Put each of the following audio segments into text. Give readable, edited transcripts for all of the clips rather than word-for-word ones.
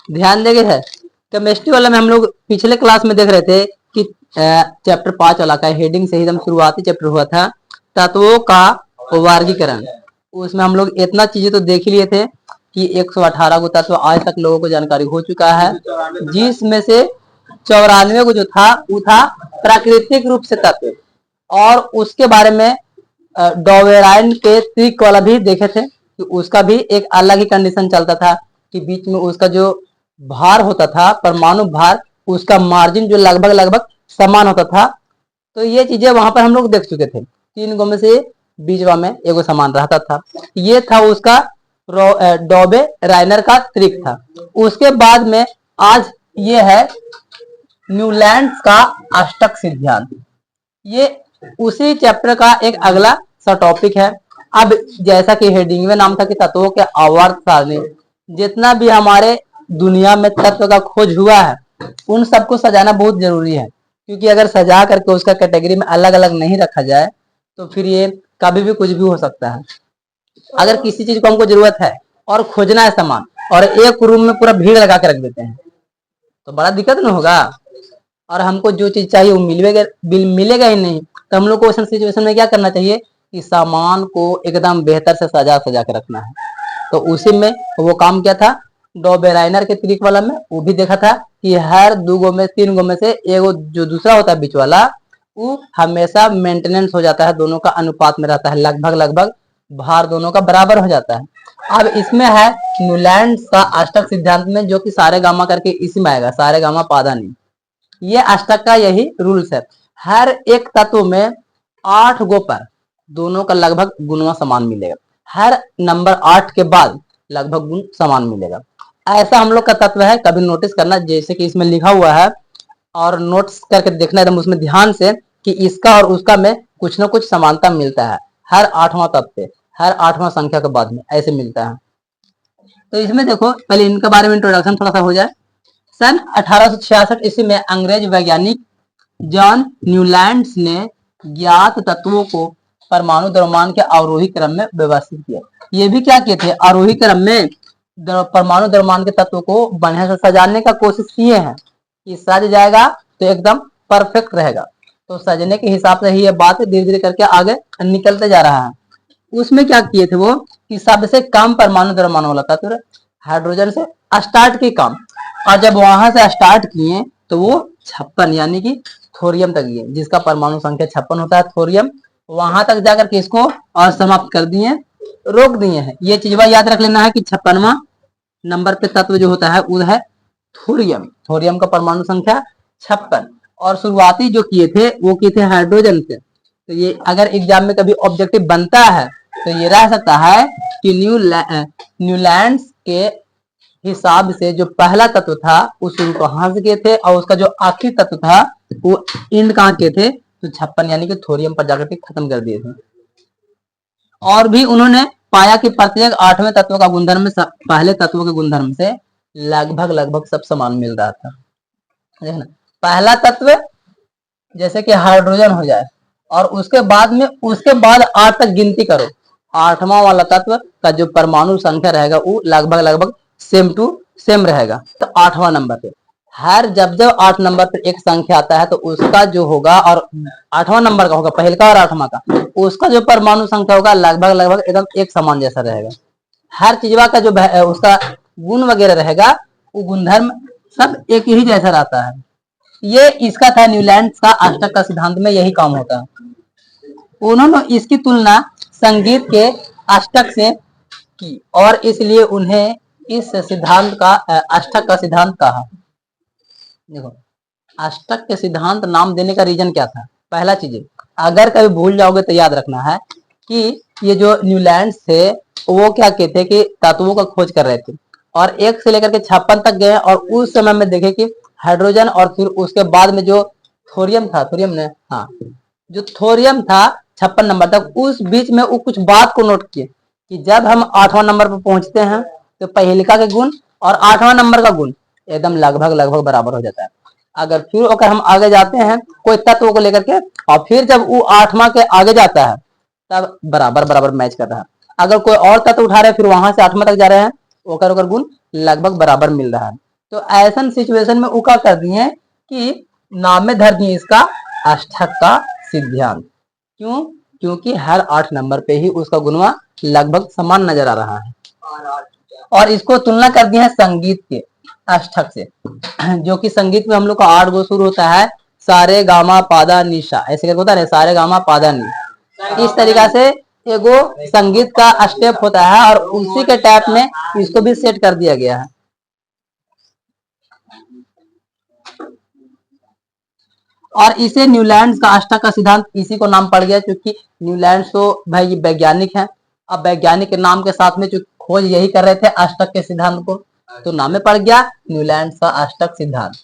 ध्यान देंगे है। केमिस्ट्री वाला में हम लोग पिछले क्लास में देख रहे थे कि चैप्टर 5 वाला का हेडिंग से ही एकदम शुरुआती चैप्टर हुआ था तत्वों का वर्गीकरण। उसमें हम लोग इतना चीजें तो देख ही लिए थे कि 118 को तत्व आज तक लोगों को जानकारी हो चुका है, जिसमें से 94 को जो था वो था प्राकृतिक रूप से तत्व। और उसके बारे में डॉवेराइन के त्रिक वाला भी देखे थे कि उसका भी एक अलग ही कंडीशन चलता था कि बीच में उसका जो भार होता था, परमाणु भार, उसका मार्जिन जो लगभग लगभग समान होता था। तो ये चीजें वहां पर हम लोग देख चुके थे। 3 गो में से बीचवा में एगो समान रहता था। ये था उसका डॉबे राइनर का ट्रिक था। उसके बाद में आज ये है न्यूलैंड्स का अष्टक सिद्धांत। ये उसी चैप्टर का एक अगला सा टॉपिक है। अब जैसा कि हेडिंग में नाम था कि तत्वों के आवर्त सारणी, जितना भी हमारे दुनिया में तत्व का खोज हुआ है उन सबको सजाना बहुत जरूरी है, क्योंकि अगर सजा करके उसका कैटेगरी में अलग अलग नहीं रखा जाए तो फिर ये कभी भी कुछ भी हो सकता है। अगर किसी चीज को हमको जरूरत है और खोजना है सामान और एक रूम में पूरा भीड़ लगा के रख देते हैं तो बड़ा दिक्कत न होगा, और हमको जो चीज चाहिए वो मिलेगा ही नहीं। तो हम लोग को उस सिचुएशन में क्या करना चाहिए कि सामान को एकदम बेहतर से सजा सजा के रखना है। तो उसी में वो काम क्या था, डॉबेराइनर के ट्रिक वाला में वो भी देखा था कि हर 2 गो में 3 गो में से एगो जो दूसरा होता है बीच वाला वो हमेशा मेंटेनेंस हो जाता है, दोनों का अनुपात में रहता है, लगभग लगभग भार दोनों का बराबर हो जाता है। अब इसमें है न्यूलैंड्स का अष्टक सिद्धांत में, जो कि सारे गामा करके इसी में आएगा, सारे गामा पादा नहीं। ये अष्टक का यही रूल्स है। हर एक तत्व में 8 गो पर दोनों का लगभग गुणवा समान मिलेगा। हर नंबर 8 के बाद लगभग गुण समान मिलेगा। ऐसा हम लोग का तत्व है, कभी नोटिस करना जैसे कि इसमें लिखा हुआ है और नोट्स करके देखना एकदम उसमें ध्यान से कि इसका और उसका में कुछ ना कुछ समानता मिलता है। हर 8वां तत्व पे, हर 8वां संख्या के बाद में ऐसे मिलता है। तो इसमें देखो पहले इनके बारे में इंट्रोडक्शन थोड़ा सा हो जाए। सन 1866 ईस्वी में अंग्रेज वैज्ञानिक जॉन न्यूलैंड्स ने ज्ञात तत्वों को परमाणु द्रव्यमान के अवरोही क्रम में व्यवस्थित किया। ये भी क्या किए थे, आरोही क्रम में परमाणु द्रव्यमान के तत्व को बढ़िया से सजाने का कोशिश किए हैं कि सज जाएगा तो एकदम परफेक्ट रहेगा। तो सजने के हिसाब से ही ये बात धीरे धीरे करके आगे निकलते जा रहा है। उसमें क्या किए थे वो कि सबसे कम परमाणु द्रव्यमान वाला तत्व हाइड्रोजन से स्टार्ट की काम, और जब वहां से स्टार्ट किए तो वो 56 यानी कि थोरियम तक गए, जिसका परमाणु संख्या 56 होता है थोरियम। वहां तक जाकर के इसको और समाप्त कर दिए, रोक दिए हैं। ये चीज याद रख लेना है कि 56वां नंबर पे तत्व जो होता है वो है थोरियम। थोरियम का परमाणु संख्या 56। और शुरुआती जो किए थे वो किए थे हाइड्रोजन से। तो ये अगर एग्जाम में कभी ऑब्जेक्टिव बनता है तो ये रह सकता है कि न्यूलैंड्स के हिसाब से जो पहला तत्व था वो शुरू कहां से किए थे और उसका जो आखिरी तत्व था वो एंड कहां किए थे, तो 56 यानी कि थोरियम पर जाकर के खत्म कर दिए थे। और भी उन्होंने पाया कि प्रत्येक 8वें तत्व का गुणधर्म पहले तत्व के गुणधर्म से लगभग लगभग सब समान मिल रहा था। देखना, पहला तत्व जैसे कि हाइड्रोजन हो जाए और उसके बाद में उसके बाद 8 तक गिनती करो, 8वां वाला तत्व का जो परमाणु संख्या रहेगा वो लगभग लगभग सेम टू सेम रहेगा। तो 8वां नंबर पे हर जब जब 8 नंबर पे एक संख्या आता है तो उसका जो होगा और 8वां नंबर का होगा, पहले का और 8वां का, उसका जो परमाणु संख्या होगा लगभग लगभग एकदम एक समान जैसा रहेगा। हर चीजवा का जो उसका गुण वगैरह रहेगा वो गुणधर्म सब एक ही जैसा रहता है। ये इसका था न्यूलैंड्स का अष्टक का सिद्धांत में यही काम होता है। उन्होंने इसकी तुलना संगीत के अष्टक से की और इसलिए उन्हें इस सिद्धांत का अष्टक का सिद्धांत कहा। देखो, अष्टक के सिद्धांत नाम देने का रीजन क्या था। पहला चीज, अगर कभी भूल जाओगे तो याद रखना है कि ये जो न्यूलैंड्स थे वो क्या कहते कि तत्वों का खोज कर रहे थे और 1 से लेकर के 56 तक गए, और उस समय में देखे कि हाइड्रोजन और फिर उसके बाद में जो थोरियम था, थोरियम ने, हाँ, जो थोरियम था 56 नंबर तक, उस बीच में वो कुछ बात को नोट किए कि जब हम 8वां नंबर पर पहुंचते हैं तो पहिलिका के गुण और 8वां नंबर का गुण एकदम लगभग लगभग बराबर हो जाता है। अगर फिर अगर हम आगे जाते हैं कोई तत्व को लेकर के और फिर जब वो 8वां के आगे जाता है तब बराबर बराबर मैच कर रहा है। अगर कोई और तत्व उठा रहे हैं फिर वहां से 8वां तक जा रहे हैं, ओकर गुण लगभग बराबर मिल रहा है। तो ऐसा सिचुएशन में वो क्या कर दिए कि नाम में धर दिए इसका अष्टक का सिद्धांत। क्यों? क्योंकि हर 8 नंबर पे ही उसका गुणवा लगभग समान नजर आ रहा है। और इसको तुलना कर दिया है संगीत के अष्टक से, जो कि संगीत में हम लोग का 8 गो सुर होता है, सारे गामा पादा निशा, ऐसे करके होता है, सारे गामा पादा नी। इस तरीका से एगो संगीत का स्टेप होता है और उसी के टाइप में इसको भी सेट कर दिया गया है। और इसे न्यूलैंड का अष्टक का सिद्धांत इसी को नाम पड़ गया, क्योंकि न्यूलैंड तो भाई वैज्ञानिक है। अब वैज्ञानिक के नाम के साथ में जो खोज यही कर रहे थे अष्टक के सिद्धांत को, तो नाम में पड़ गया न्यूलैंड का अष्टक सिद्धांत।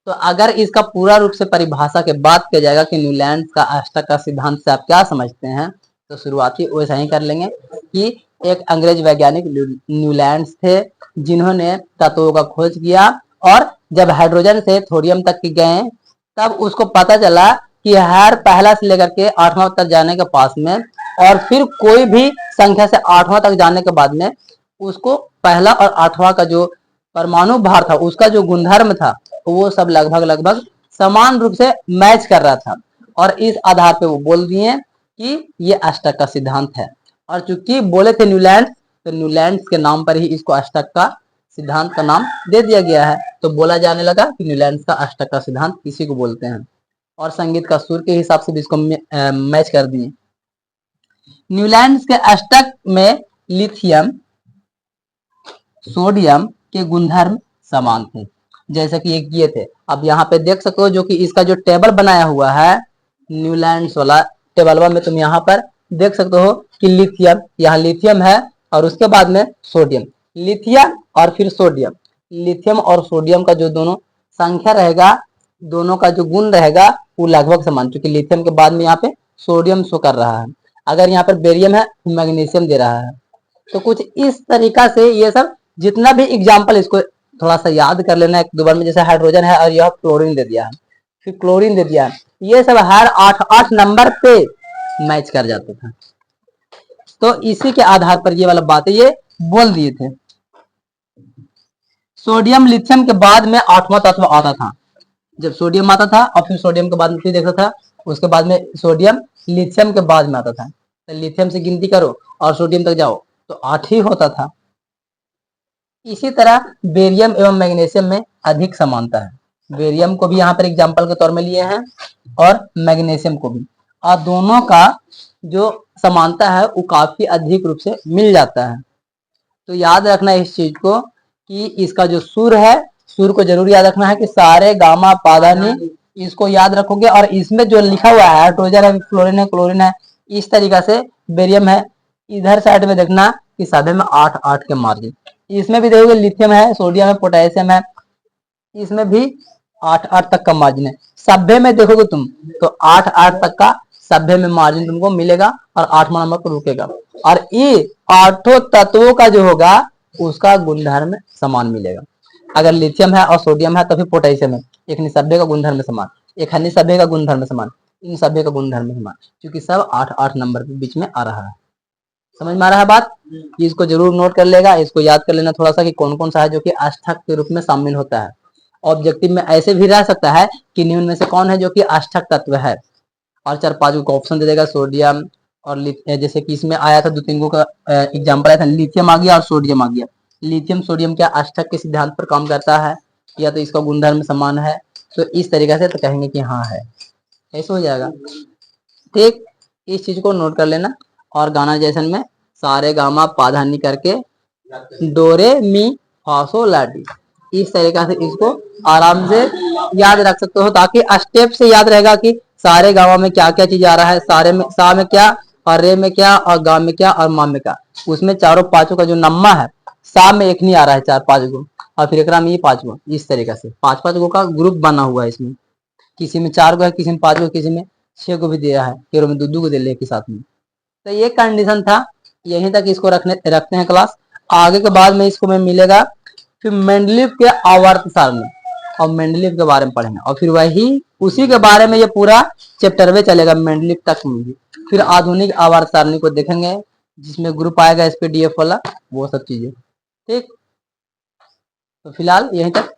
तो अगर इसका पूरा रूप से परिभाषा के बात किया जाएगा कि न्यूलैंड का अष्टक का सिद्धांत से आप क्या समझते हैं, तो शुरुआती वैसा ही कर लेंगे कि एक अंग्रेज वैज्ञानिक न्यूलैंड थे, जिन्होंने तत्वों का खोज किया, और जब हाइड्रोजन से थोरियम तक गए तब उसको पता चला कि हर पहला से लेकर के 8वां तक जाने के पास में, और फिर कोई भी संख्या से 8वां तक जाने के बाद में उसको पहला और 8वां का जो परमाणु भार था, उसका जो गुणधर्म था, वो सब लगभग लगभग समान रूप से मैच कर रहा था। और इस आधार पे वो बोल दिए कि ये अष्टक का सिद्धांत है। और चूंकि बोले थे न्यूलैंड, तो न्यूलैंड के नाम पर ही इसको अष्टक का सिद्धांत का नाम दे दिया गया है। तो बोला जाने लगा कि न्यूलैंड का अष्टक का सिद्धांत इसी को बोलते हैं। और संगीत का सुर के हिसाब से भी इसको मैच कर दिए। न्यूलैंड के अष्टक में लिथियम सोडियम के गुणधर्म समान थे, जैसे कि एक ये थे। अब यहाँ पे देख सकते हो जो कि इसका जो टेबल बनाया हुआ है न्यूलैंड वाला टेबल में, तुम यहाँ पर देख सकते हो कि लिथियम, यहाँ लिथियम है और उसके बाद में सोडियम, लिथियम और फिर सोडियम। लिथियम और सोडियम का जो दोनों संख्या रहेगा, दोनों का जो गुण रहेगा वो लगभग समान, क्योंकि लिथियम के बाद में यहाँ पे सोडियम शो कर रहा है। अगर यहाँ पर बेरियम है, मैग्नीशियम दे रहा है। तो कुछ इस तरीका से ये सब जितना भी एग्जाम्पल, इसको थोड़ा सा याद कर लेना एक दो बार में। जैसे हाइड्रोजन है और यह क्लोरीन दे दिया है, फिर क्लोरीन दे दिया है, ये सब हर 8 नंबर पे मैच कर जाता था। तो इसी के आधार पर ये वाला बातें ये बोल दिए थे। सोडियम लिथियम के बाद में 8वां तत्व आता था। जब सोडियम आता था और फिर सोडियम के बाद में फिर देखा था, उसके बाद में सोडियम लिथियम के बाद में आता था। तो लिथियम से गिनती करो और सोडियम तक जाओ तो 8 ही होता था। इसी तरह बेरियम एवं मैग्नीशियम में अधिक समानता है। बेरियम को भी यहाँ पर एग्जाम्पल के तौर में लिए हैं और मैग्नीशियम को भी, और दोनों का जो समानता है वो काफी अधिक रूप से मिल जाता है। तो याद रखना इस चीज को कि इसका जो सुर है, सुर को जरूर याद रखना है कि सारे गामा पादा नी, इसको याद रखोगे। और इसमें जो लिखा हुआ है हाइड्रोजन है, फ्लोरीन है, क्लोरीन है, इस तरीका से बेरियम है। इधर साइड में देखना कि सभी में 8-8 के मार्जिन, इसमें भी देखोगे लिथियम है, सोडियम है, पोटेशियम है, इसमें भी 8-8 तक का मार्जिन है। सभ्य में देखोगे तुम तो 8-8 तक का सभ्य में मार्जिन तुमको मिलेगा और 8वां नंबर पर रुकेगा। और ये 8 तत्वों का जो होगा उसका गुणधर्म समान मिलेगा। अगर लिथियम है और सोडियम है तो फिर पोटेशियम है, एक निसभ्य का गुणधर्म समान, एक निसभ्य का गुणधर्म समान, इन सभ्य का गुणधर्म समान, क्योंकि सब 8-8 नंबर के बीच में आ रहा है। समझ में आ रहा है बात? इसको जरूर नोट कर लेगा, इसको याद कर लेना थोड़ा सा कि कौन कौन सा है जो कि अष्टक के रूप में शामिल होता है। ऑब्जेक्टिव में ऐसे भी रह सकता है कि निम्न में से कौन है जो कि अष्टक तत्व है, और 4-5 को ऑप्शन दे देगा, सोडियम और जैसे कि इसमें आया था 2-3 का एग्जाम्पल आया था, लिथियम आ गया और सोडियम आ गया। लिथियम सोडियम क्या अष्टक के सिद्धांत पर काम करता है, या तो इसका गुणधर्म समान है, तो इस तरीके से तो कहेंगे कि हाँ है, ऐसे हो जाएगा। ठीक, इस चीज को नोट कर लेना। और गाना जैसन में सारे गामा पाधानी करके डोरे मी फासो लाडी, इस तरीका से इसको आराम से याद रख सकते हो, ताकि स्टेप से याद रहेगा कि सारे गाँव में क्या क्या चीज आ रहा है, सारे में सा में क्या और रे में क्या और गा में क्या और मा में क्या। उसमें 4-5 का जो नम्मा है, सा में एक नहीं आ रहा है, 4-5 गो, और फिर एकरा में ये 5 गो, इस तरीका से 5-5 गो का ग्रुप बना हुआ है। इसमें किसी में 4 गो है, किसी में 5 गो, किसी में 6 गो भी दिया है, फिर में 2-2 को दे ले के साथ में। तो ये कंडीशन था, यहीं तक इसको रखते हैं क्लास। आगे के बाद में इसको में मिलेगा फिर मेंडलीव के आवर्त सारणी, और मेंडलीव के बारे में पढ़ेंगे, और फिर वही उसी के बारे में ये पूरा चैप्टर में चलेगा मेंडलीव तक में भी। फिर आधुनिक आवर्त सारणी को देखेंगे, जिसमें ग्रुप आएगा एसपीडीएफ वाला, वो सब चीजें। ठीक। तो फिलहाल यहीं तक